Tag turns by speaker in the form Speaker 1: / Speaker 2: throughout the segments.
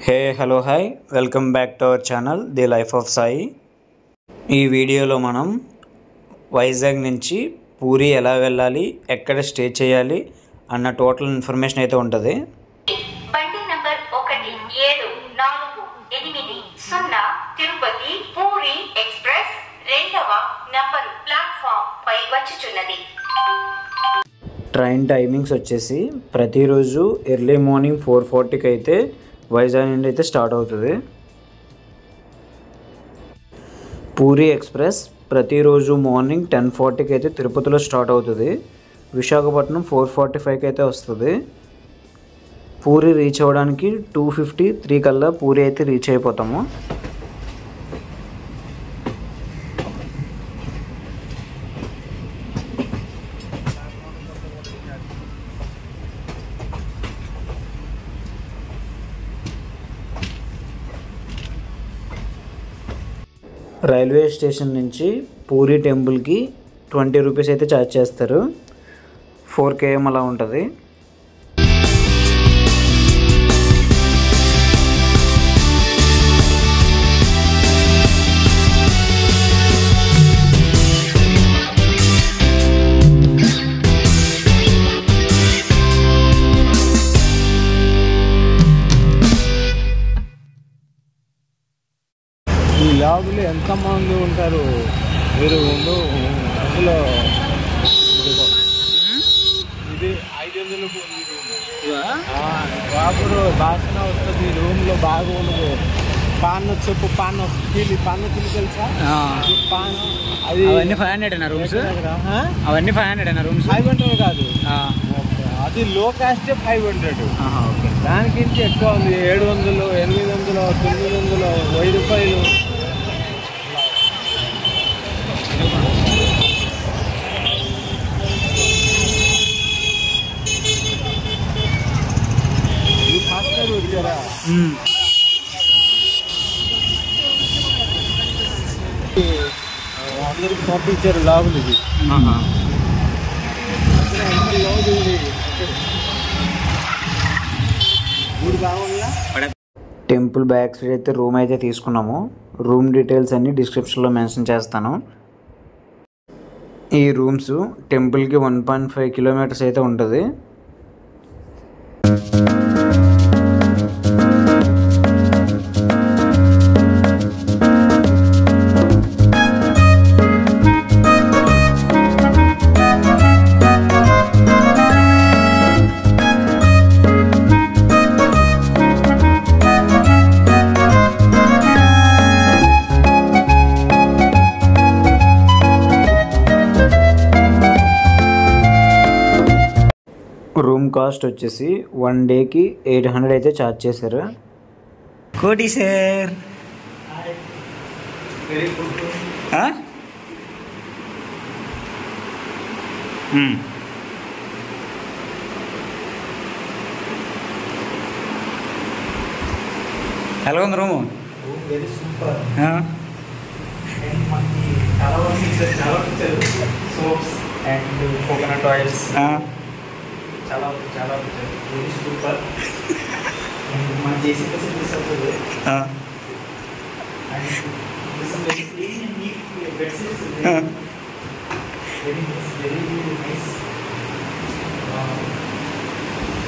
Speaker 1: Hey hello hi welcome back to our channel the life of Sai. ఈ వీడియోలో మనం వైజాగ్ నుంచి పూరి ఎలా వెళ్ళాలి, ఎక్కడ స్టే చేయాలి అన్న టోటల్ ఇన్ఫర్మేషన్ అయితే ఉంటుంది.
Speaker 2: బండి నంబర్ 1748 తిరుపతి పూరి ఎక్స్ప్రెస్ 2వ నంబరు ప్లాట్ఫామ్ పై వచ్చుచున్నది.
Speaker 1: ట్రైన్ టైమింగ్స్ వచ్చేసి ప్రతిరోజు ఎర్లీ మార్నింగ్ 4:40కి అయితే వైజాగ్ నుండి అయితే స్టార్ట్ అవుతుంది. పూరి ఎక్స్ప్రెస్ ప్రతిరోజు మార్నింగ్ 10:40కి అయితే తిరుపతిలో స్టార్ట్ అవుతుంది. విశాఖపట్నం 4:45కి అయితే వస్తుంది. పూరి రీచ్ అవ్వడానికి 2:53 కల్లా పూరి అయితే రీచ్ అయిపోతాము. రైల్వే స్టేషన్ నుంచి పూరి టెంపుల్కి 20 రూపీస్ అయితే ఛార్జ్ చేస్తారు. 4 km అలా ఉంటుంది.
Speaker 3: ఈ లాగులు ఎంతమంది ఉంటారు మీరు అందులో ఇది 500 బాబుడు బాగా వస్తుంది. రూమ్లో బాగా ఉండదు. పాన్ చెప్పు, పాన్ వస్తుంది. పాన్ తెలుసా? పాన్ అది
Speaker 4: అవన్నీ 500 అన్న రూమ్స్. అవన్నీ 500 అన్న రూమ్స్.
Speaker 3: 500 కాదు, అది లో కాస్ట్ 500. దానికి ఎక్కువ ఉంది. 700, 800, 900, 1000 రూపాయలు. వచ్చారా అందరికి పంపించారు లాగులు. ఇది
Speaker 1: టెంపుల్ బ్యాక్ సైడ్ అయితే రూమ్ అయితే తీసుకున్నాము. రూమ్ డీటెయిల్స్ అన్నీ డిస్క్రిప్షన్లో మెన్షన్ చేస్తాను. ఈ రూమ్స్ టెంపుల్కి 1.5 కిలోమీటర్స్ అయితే ఉంటుంది. రూమ్ కాస్ట్ వచ్చేసి 1 డేకి 800 అయితే ఛార్జ్ చేశారు.
Speaker 4: కోటి సార్. ఎలా ఉంది room?
Speaker 3: Very super. Soaps and coconut oils చాలా చాలా వెరీ సూపర్. మన చేసే ఫెసిలిటీస్ అవుతుంది. And this very clean and neat bedsheets. Very nice, very nice,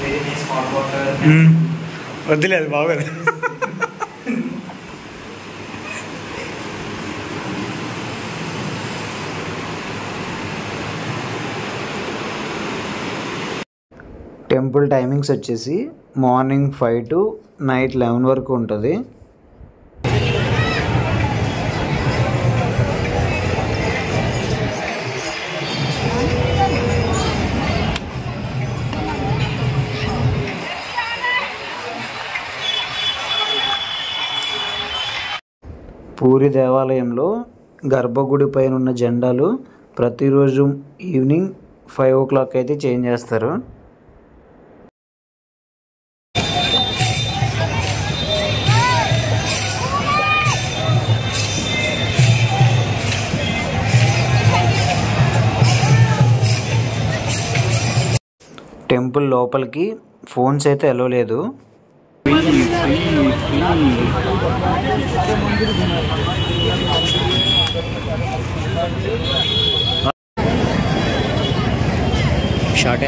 Speaker 3: very nice hot water.
Speaker 4: వద్దులేదు బాగోదు.
Speaker 1: టెంపుల్ టైమింగ్స్ వచ్చేసి మార్నింగ్ 5 to నైట్ 11 వరకు ఉంటుంది. పూరి దేవాలయంలో గర్భగుడి పైన ఉన్న జెండాలు ప్రతిరోజు ఈవినింగ్ 5 o'clock అయితే చేంజ్ చేస్తారు. టెంపుల్ లోపలికి ఫోన్స్ అయితే అలో లేదు.
Speaker 4: షార్ట్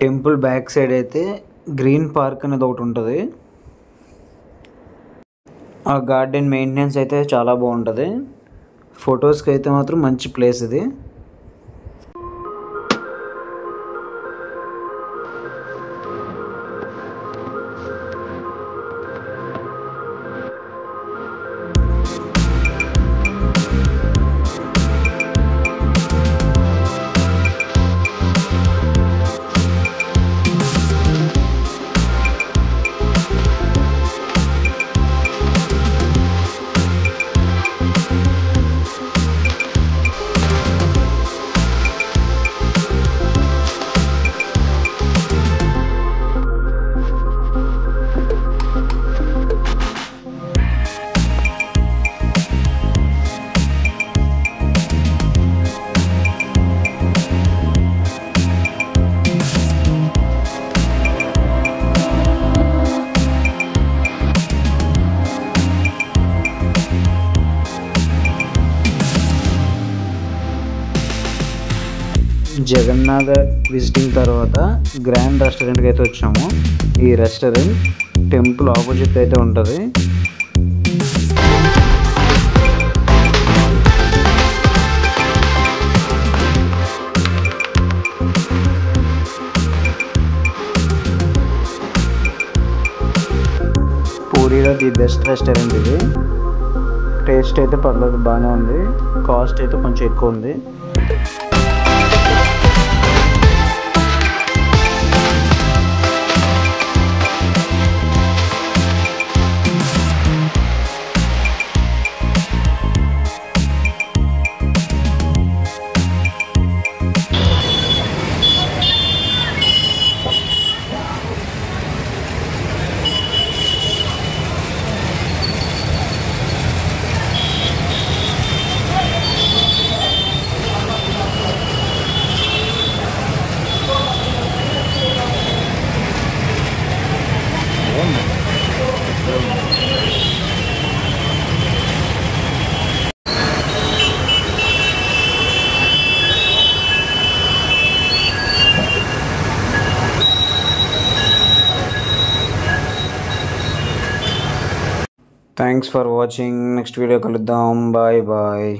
Speaker 1: టెంపుల్ బ్యాక్ సైడ్ అయితే గ్రీన్ పార్క్ అనేది ఒకటి ఉంటుంది. ఆ గార్డెన్ మెయింటెనెన్స్ అయితే చాలా బాగుంటుంది. ఫొటోస్కి అయితే మాత్రం మంచి ప్లేస్ ఇది. జగన్నాథ విజిటింగ్ తర్వాత గ్రాండ్ రెస్టారెంట్కి అయితే వచ్చాము. ఈ రెస్టారెంట్ టెంపుల్ ఆపోజిట్ అయితే ఉంటుంది. పూరిలో ది బెస్ట్ రెస్టారెంట్ ఇది. టేస్ట్ అయితే పర్లేదు, బాగానే ఉంది. కాస్ట్ అయితే కొంచెం ఎక్కువ ఉంది. Thanks for watching. Next video కలుద్దాం. Bye bye.